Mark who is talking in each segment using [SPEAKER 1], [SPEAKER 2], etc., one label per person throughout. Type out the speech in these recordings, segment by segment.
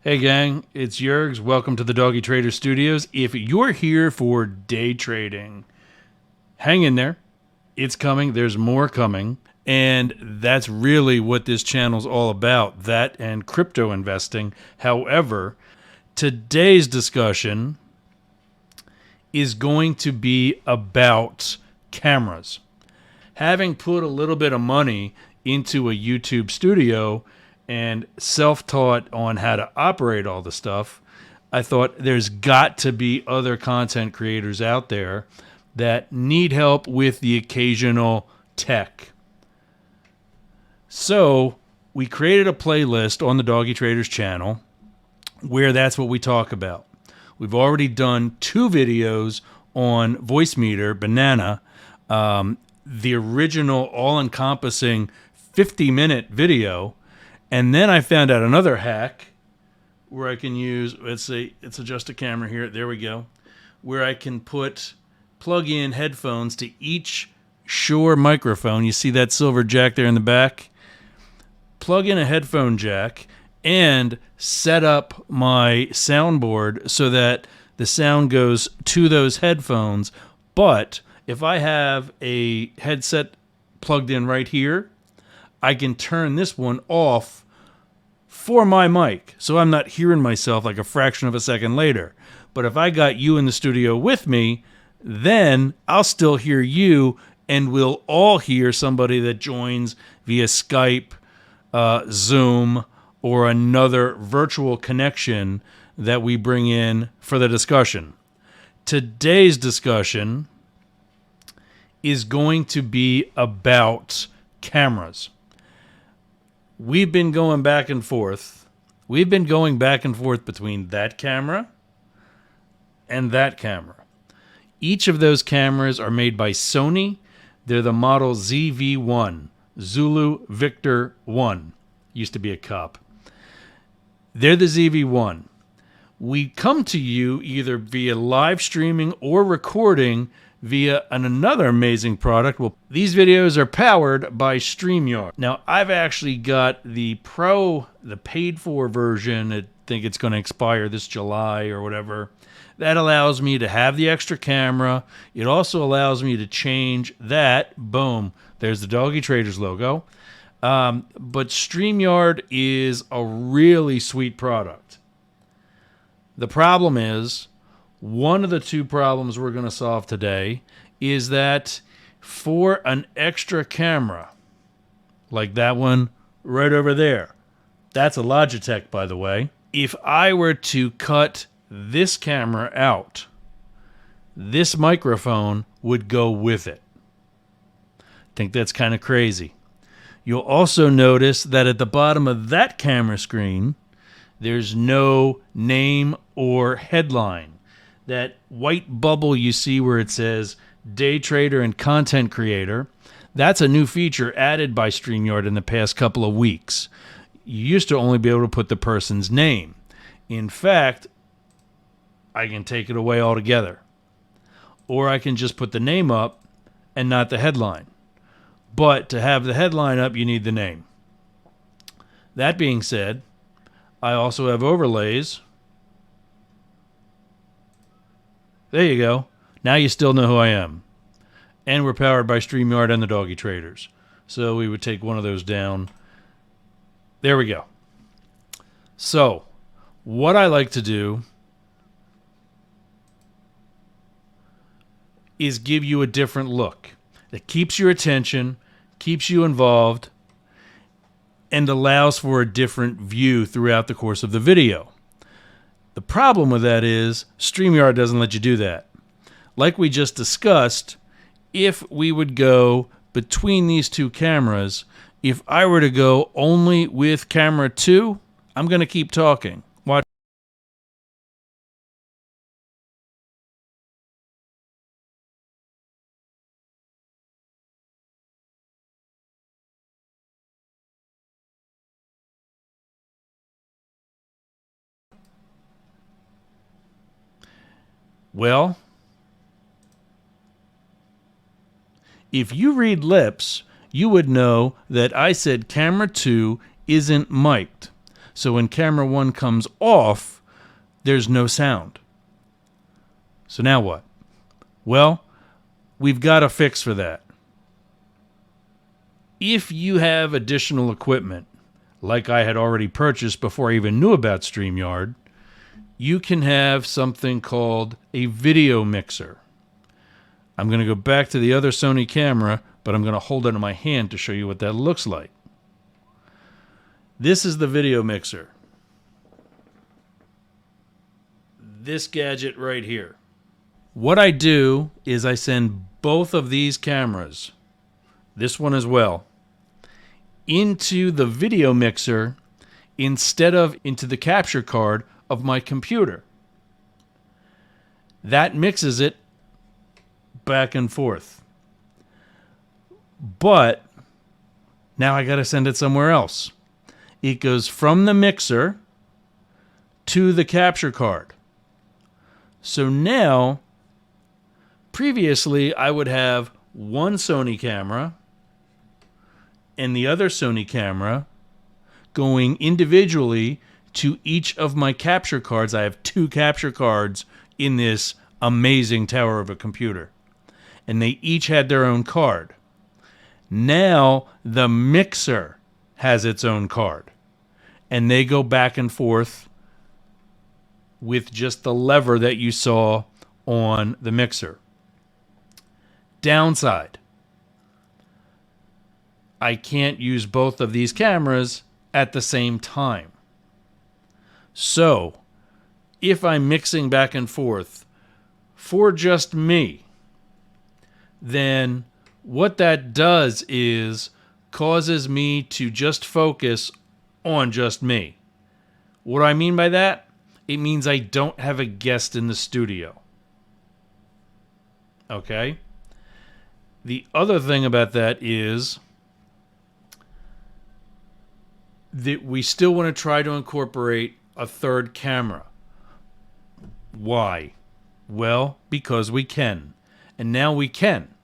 [SPEAKER 1] Hey gang, it's Yergs. Welcome to the Doggy Trader Studios. If you're here for day trading, hang in there. It's coming. There's more coming. And that's really what this channel's all about, that and crypto investing. However, today's discussion is going to be about cameras. Having put a little bit of money into a YouTube studio and self-taught on how to operate all the stuff, I thought there's got to be other content creators out there that need help with the occasional tech. So we created a playlist on the Doggy Traders channel where that's what we talk about. We've already done 2 videos on Voicemeeter Banana, the original all-encompassing 50-minute video. And then I found out another hack where I can use, let's adjust the camera here. There we go. Where I can plug in headphones to each Shure microphone. You see that silver jack there in the back? Plug in a headphone jack and set up my soundboard so that the sound goes to those headphones. But if I have a headset plugged in right here, I can turn this one off for my mic, so I'm not hearing myself like a fraction of a second later. But if I got you in the studio with me, then I'll still hear you, and we'll all hear somebody that joins via Skype, Zoom, or another virtual connection that we bring in for the discussion. Today's discussion is going to be about cameras. We've been going back and forth. We've been going back and forth between that camera and that camera. Each of those cameras are made by Sony. They're the model ZV-1, Zulu Victor 1. Used to be a cop. They're the ZV-1. We come to you either via live streaming or recording via another amazing product. Well, these videos are powered by StreamYard. Now, I've actually got the paid-for version. I think it's going to expire this July or whatever. That allows me to have the extra camera. It also allows me to change that. Boom. There's the Doggy Traders logo. But StreamYard is a really sweet product. The problem is, one of the 2 problems we're going to solve today is that for an extra camera, like that one right over there, that's a Logitech, by the way. If I were to cut this camera out, this microphone would go with it. I think that's kind of crazy. You'll also notice that at the bottom of that camera screen, there's no name or headline. That white bubble you see where it says day trader and content creator, that's a new feature added by StreamYard in the past couple of weeks. You used to only be able to put the person's name. In fact, I can take it away altogether. Or I can just put the name up and not the headline. But to have the headline up, you need the name. That being said, I also have overlays. There you go. Now you still know who I am. And we're powered by StreamYard and the Doggy Traders. So we would take one of those down. There we go. So, what I like to do is give you a different look that keeps your attention, keeps you involved, and allows for a different view throughout the course of the video. The problem with that is StreamYard doesn't let you do that. Like we just discussed, if we would go between these 2 cameras, if I were to go only with camera 2, I'm going to keep talking. Watch. Well, if you read lips, you would know that I said camera 2 isn't mic'd. So when camera 1 comes off, there's no sound. So now what? Well, we've got a fix for that. If you have additional equipment, like I had already purchased before I even knew about StreamYard, you can have something called a video mixer. I'm going to go back to the other Sony camera, but I'm going to hold it in my hand to show you what that looks like. This is the video mixer. This gadget right here. What I do is I send both of these cameras, this one as well, into the video mixer instead of into the capture card of my computer. That mixes it back and forth. But now I got to send it somewhere else. It goes from the mixer to the capture card. So now, previously I would have one Sony camera and the other Sony camera going individually to each of my capture cards. I have 2 capture cards in this amazing tower of a computer, and they each had their own card. Now the mixer has its own card, and they go back and forth with just the lever that you saw on the mixer. Downside: I can't use both of these cameras at the same time. So, if I'm mixing back and forth for just me, then what that does is causes me to just focus on just me. What do I mean by that? It means I don't have a guest in the studio. Okay? The other thing about that is that we still want to try to incorporate a third camera. Why? Well, because we can. And now we can.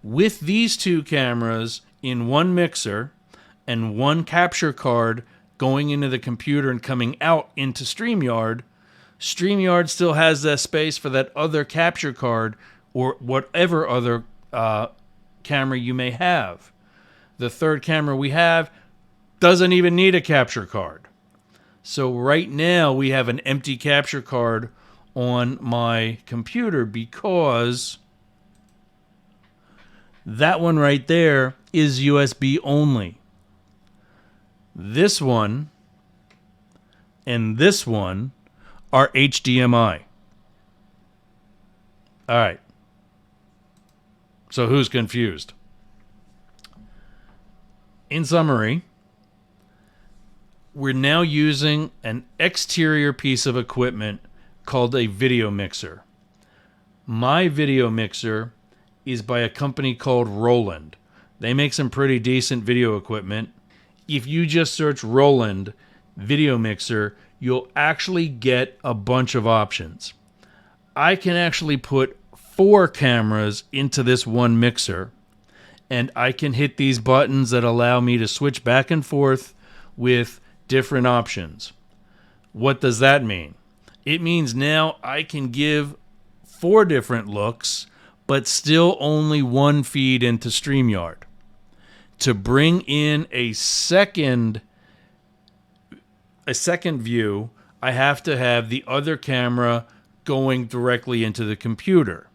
[SPEAKER 1] With these 2 cameras in one mixer and one capture card going into the computer and coming out into StreamYard, StreamYard still has that space for that other capture card or whatever other camera you may have. The third camera we have doesn't even need a capture card. So right now we have an empty capture card on my computer because that one right there is USB only. This one and this one are HDMI. All right. So who's confused? In summary, we're now using an exterior piece of equipment called a video mixer. My video mixer is by a company called Roland. They make some pretty decent video equipment. If you just search Roland video mixer, you'll actually get a bunch of options. I can actually put 4 cameras into this one mixer, and I can hit these buttons that allow me to switch back and forth with different options. What does that mean? It means now I can give 4 different looks, but still only one feed into StreamYard. To bring in a second view, I have to have the other camera going directly into the computer.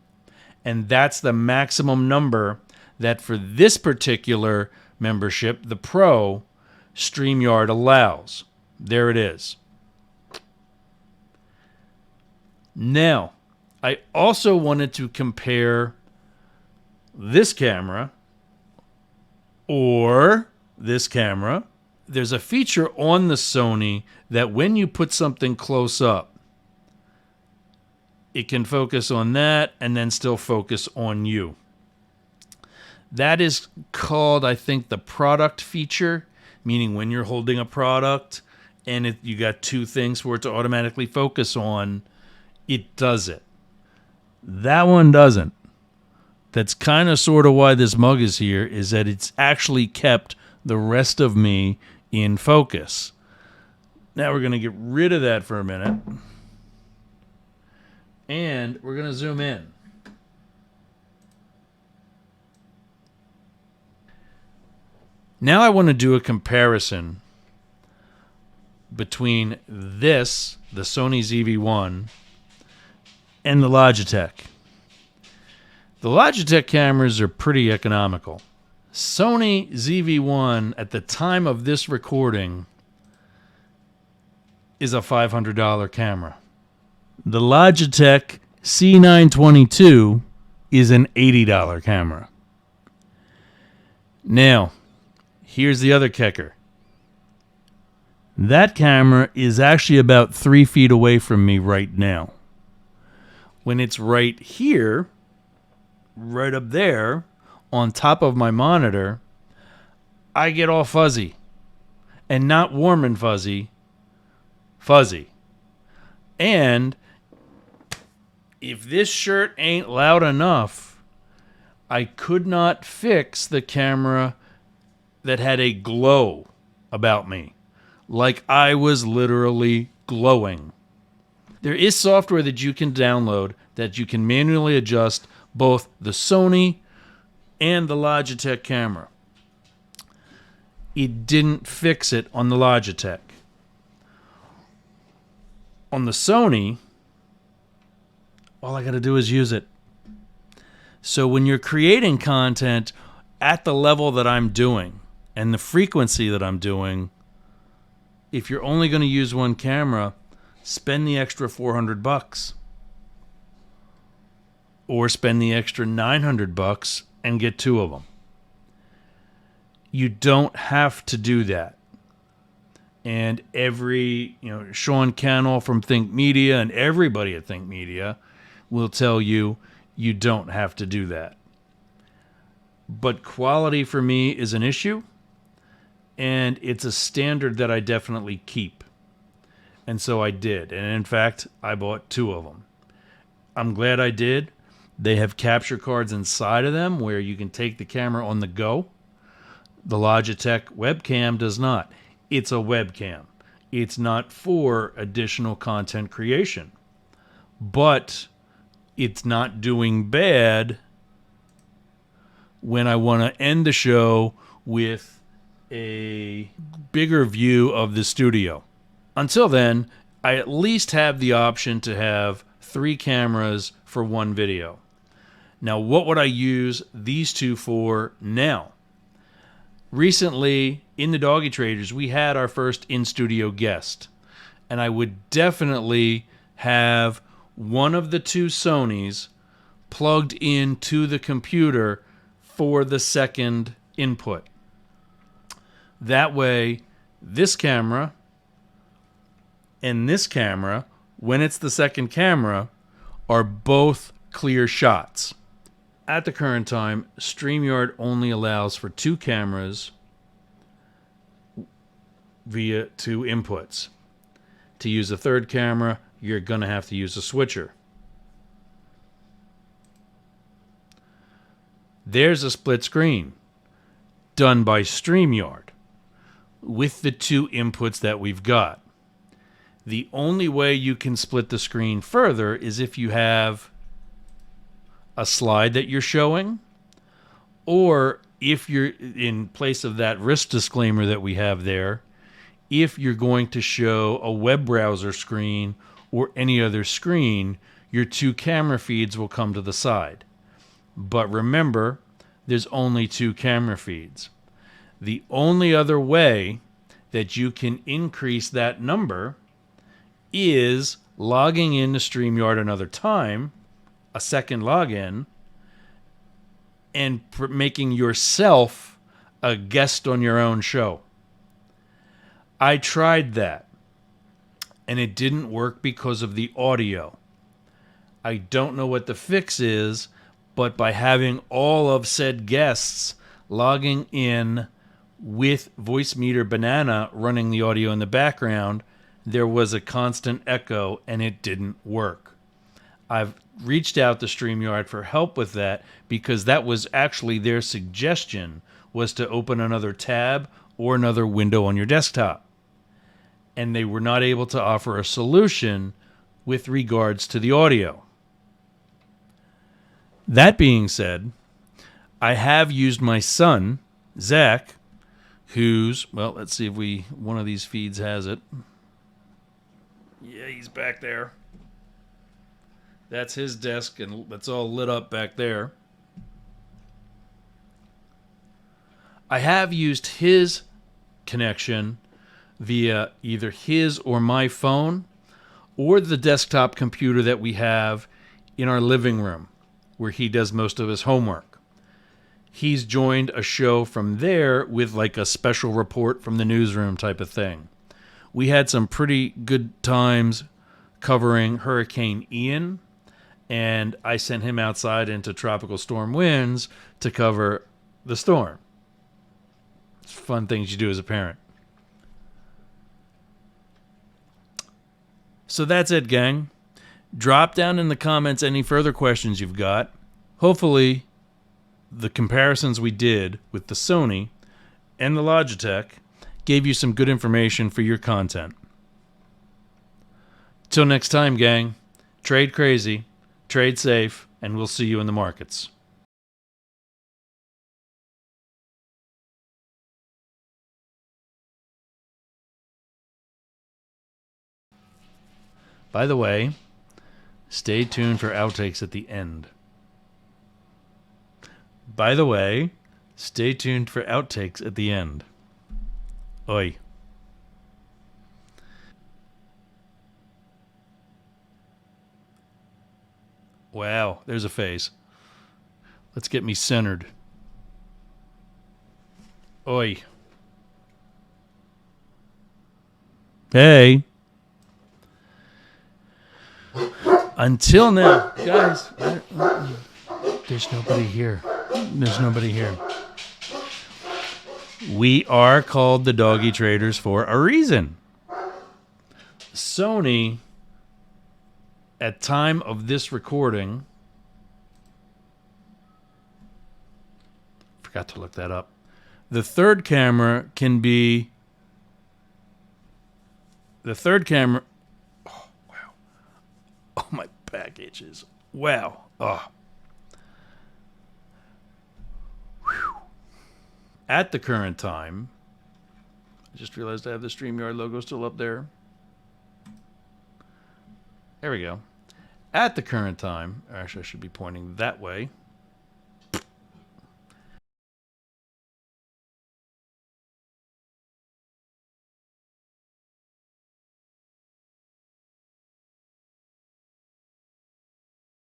[SPEAKER 1] And that's the maximum number that for this particular membership, the Pro, StreamYard allows. There it is. Now, I also wanted to compare this camera or this camera. There's a feature on the Sony that when you put something close up, it can focus on that and then still focus on you. That is called, I think, the product feature, meaning when you're holding a product and you got 2 things for it to automatically focus on, it does it. That one doesn't. That's kind of sort of why this mug is here, is that it's actually kept the rest of me in focus. Now we're going to get rid of that for a minute. And we're going to zoom in. Now I want to do a comparison between this, the Sony ZV-1, and the Logitech. The Logitech cameras are pretty economical. Sony ZV-1 at the time of this recording is a $500 camera. The Logitech C922 is an $80 camera. Now, here's the other kicker. That camera is actually about 3 feet away from me right now. When it's right here, right up there, on top of my monitor, I get all fuzzy. And not warm and fuzzy, fuzzy. And if this shirt ain't loud enough, I could not fix the camera that had a glow about me. Like I was literally glowing. There is software that you can download that you can manually adjust both the Sony and the Logitech camera. It didn't fix it on the Logitech. On the Sony, all I got to do is use it. So when you're creating content at the level that I'm doing and the frequency that I'm doing, if you're only going to use one camera, spend the extra $400 or spend the extra $900 and get 2 of them. You don't have to do that. And Sean Cannell from Think Media and everybody at Think Media will tell you you don't have to do that. But quality for me is an issue. And it's a standard that I definitely keep. And so I did. And in fact, I bought 2 of them. I'm glad I did. They have capture cards inside of them where you can take the camera on the go. The Logitech webcam does not. It's a webcam. It's not for additional content creation. But it's not doing bad when I want to end the show with a bigger view of the studio. Until then, I at least have the option to have 3 cameras for 1 video. Now, what would I use these 2 for now? Recently, in the Doggy Traders, we had our first in-studio guest. And I would definitely have one of the 2 Sonys plugged into the computer for the second input. That way, this camera and this camera, when it's the second camera, are both clear shots. At the current time, StreamYard only allows for 2 cameras via 2 inputs. To use a third camera, you're going to have to use a switcher. There's a split screen done by StreamYard with the 2 inputs that we've got. The only way you can split the screen further is if you have a slide that you're showing, or if you're, in place of that risk disclaimer that we have there, if you're going to show a web browser screen or any other screen, your 2 camera feeds will come to the side. But remember, there's only 2 camera feeds. The only other way that you can increase that number is logging into StreamYard another time, a second login, and making yourself a guest on your own show. I tried that, and it didn't work because of the audio. I don't know what the fix is, but by having all of said guests logging in with Voicemeeter Banana running the audio in the background, there was a constant echo, and it didn't work. I've reached out to StreamYard for help with that because that was actually their suggestion, was to open another tab or another window on your desktop. and they were not able to offer a solution with regards to the audio. That being said, I have used my son, Zach, who's, well, let's see if one of these feeds has it. Yeah, he's back there. That's his desk, and that's all lit up back there. I have used his connection via either his or my phone or the desktop computer that we have in our living room where he does most of his homework. He's joined a show from there with like a special report from the newsroom type of thing. We had some pretty good times covering Hurricane Ian, and I sent him outside into tropical storm winds to cover the storm. It's fun things you do as a parent. So that's it, gang. Drop down in the comments any further questions you've got. Hopefully, the comparisons we did with the Sony and the Logitech gave you some good information for your content. Till next time, gang, trade crazy, trade safe, and we'll see you in the markets. By the way, stay tuned for outtakes at the end. Oi. Wow, there's a face. Let's get me centered. Oi. Hey. Until now, guys, there's nobody here. We are called the Doggy Traders for a reason. Sony, at time of this recording, forgot to look that up. The third camera. Oh, wow. Oh, my back itches. Wow. Oh. Whew. At the current time, I just realized I have the StreamYard logo still up there. There we go. At the current time, actually I should be pointing that way.